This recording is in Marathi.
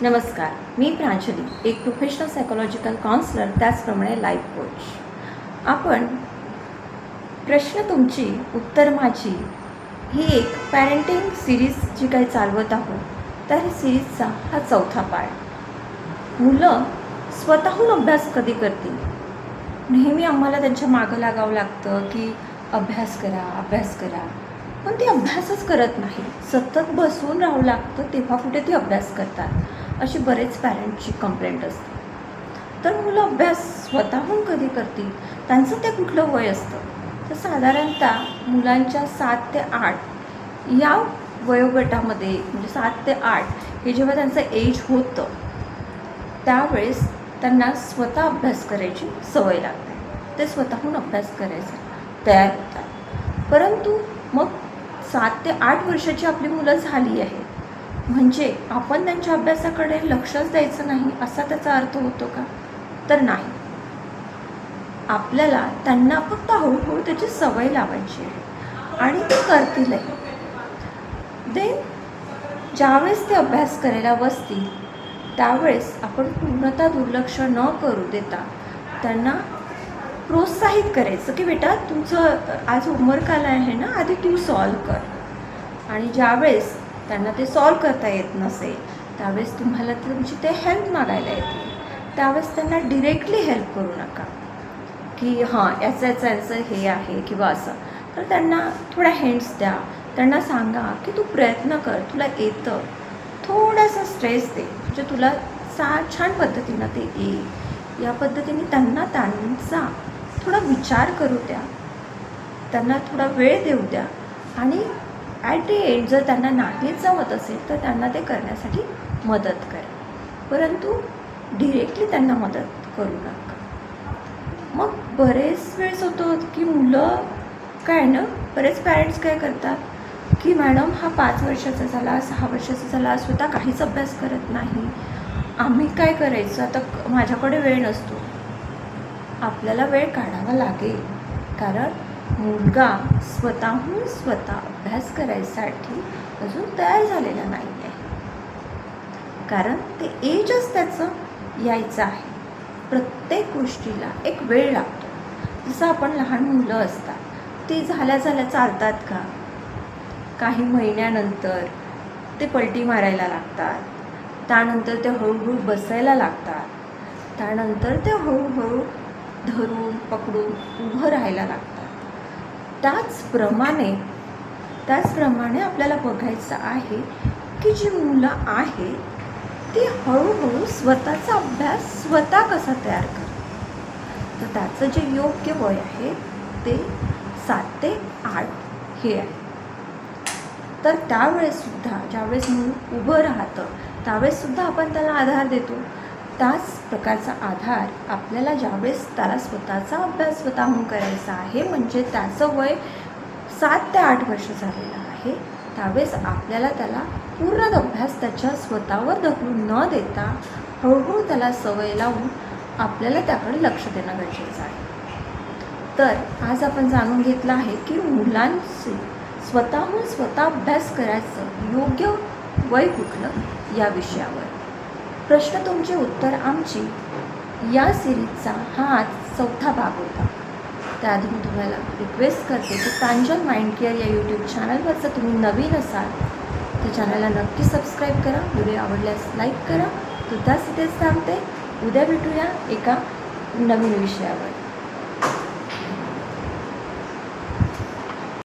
नमस्कार, मी प्रांजली, एक प्रोफेशनल सायकोलॉजिकल काउन्सलर, त्याचप्रमाणे लाईफ कोच. आपण प्रश्न तुमची उत्तर माझी ही एक पॅरेंटिंग सिरीज जी काही चालवत आहोत, तर ही सिरीजचा हा चौथा पार्ट. मुलं स्वतःहून अभ्यास कधी करतील? नेहमी आम्हाला त्यांच्या मागं लागावं लागतं की अभ्यास करा, पण ते अभ्यासच करत नाही. सतत बसून राहावं लागतं, तेव्हा कुठे ती अभ्यास करतात, अशी बरेच पॅरेंटची कंप्लेंट असते. तर मुलं अभ्यास स्वतःहून कधी करतील? त्यांचं ते कुठलं वय असतं? तर साधारणतः मुलांच्या 7 ते 8 या वयोगटामध्ये, म्हणजे 7 ते 8 हे जेव्हा त्यांचं एज होतं, त्यावेळेस त्यांना स्वतः अभ्यास करायची सवय लागते. ते स्वतःहून अभ्यास करायचं तयार होतात. परंतु मग 7 ते 8 वर्षाची आपली मुलं झाली आहेत, म्हणजे आपण त्यांच्या अभ्यासाकडे लक्षच द्यायचं नाही असा त्याचा अर्थ होतो का? तर नाही. आपल्याला त्यांना फक्त हळूहळू त्याची सवय लावायची आहे आणि ते करतीलही. देन ज्यावेळेस ते अभ्यास करायला बसतील, त्यावेळेस आपण पूर्णतः दुर्लक्ष न करू देता त्यांना प्रोत्साहित करायचं की बेटा, तुमचं आज होमवर्क आला आहे ना, आधी तू सॉल्व कर. आणि ज्यावेळेस त्यांना ते सॉल्व करता येत नसेल, त्यावेळेस तुम्हाला तुमची ते हेल्प मागायला येते. त्यावेळेस त्यांना डिरेक्टली हेल्प करू नका की याचं आन्सर हे आहे किंवा असं. तर त्यांना थोड्या हिंट्स द्या. त्यांना सांगा की तू प्रयत्न कर, तुला येतं. थोडासा स्ट्रेस दे, म्हणजे तुला छान पद्धतीनं ते येईल. या पद्धतीने त्यांना त्यांचा थोडा विचार करू द्या, त्यांना थोडा वेळ देऊ द्या. आणि ॲट द एंड जर त्यांना नाहीच जमत असेल, तर त्यांना ते करण्यासाठी मदत करा, परंतु डिरेक्टली त्यांना मदत करू नका. मग बरेच वेळेस होतं की मुलं बरेच पॅरेंट्स काय करतात की मॅडम हा 5 वर्षाचा झाला, 6 वर्षाचा झाला, स्वतः काहीच अभ्यास करत नाही, आम्ही काय करायचं आता, माझ्याकडे वेळ नसतो. आपल्याला वेळ काढावा लागेल, कारण मुलगा स्वतः अभ्यास करायसाठी अजून तयार झालेला नाही आहे, कारण ते एजच त्याचं यायचं आहे. प्रत्येक गोष्टीला एक वेळ लागतो. जसं आपण लहान मुलं असतात, ते झाल्या चालतात का? काही महिन्यानंतर ते पलटी मारायला लागतात, त्यानंतर ते हळूहळू बसायला लागतात, त्यानंतर ते हळूहळू धरून पकडून उभं राहायला लागतात. त्याचप्रमाणे आपल्याला बघायचं आहे की जी मुलं आहेत ती हळूहळू स्वतःचा अभ्यास स्वतः कसा तयार करतात. तर त्याचं जे योग्य वय आहे ते 7 ते 8 हे आहे. तर त्यावेळेससुद्धा ज्यावेळेस मूल उभं राहतं, त्यावेळेससुद्धा आपण त्याला आधार देतो. त्याच प्रकारचा आधार आपल्याला ज्यावेळेस त्याला स्वतःचा अभ्यास स्वतःहून करायचा आहे, म्हणजे त्याचं वय 7 ते 8 वर्ष झालेलं आहे, त्यावेळेस आपल्याला त्याला पूर्ण अभ्यास त्याच्या स्वतःवर ढकलून न देता हळूहळू त्याला सवय लावून आपल्याला त्याकडे लक्ष देणं गरजेचं आहे. तर आज आपण जाणून घेतलं आहे की मुलांचे स्वतः अभ्यास करायचं योग्य वय कुठलं या विषयावर. प्रश्न तुमचे उत्तर आमची या सिरीजचा हा आज चौथा भाग होता. त्याआधी मी तुम्हाला रिक्वेस्ट करते की प्रांजल माइंड केअर या यूट्यूब चॅनलवर जर तुम्ही नवीन असाल तर चॅनलला नक्की सबस्क्राईब करा, व्हिडिओ आवडल्यास लाईक करा. तुझ्याच इथेच थांबते. उद्या भेटूया एका नवीन विषयावर.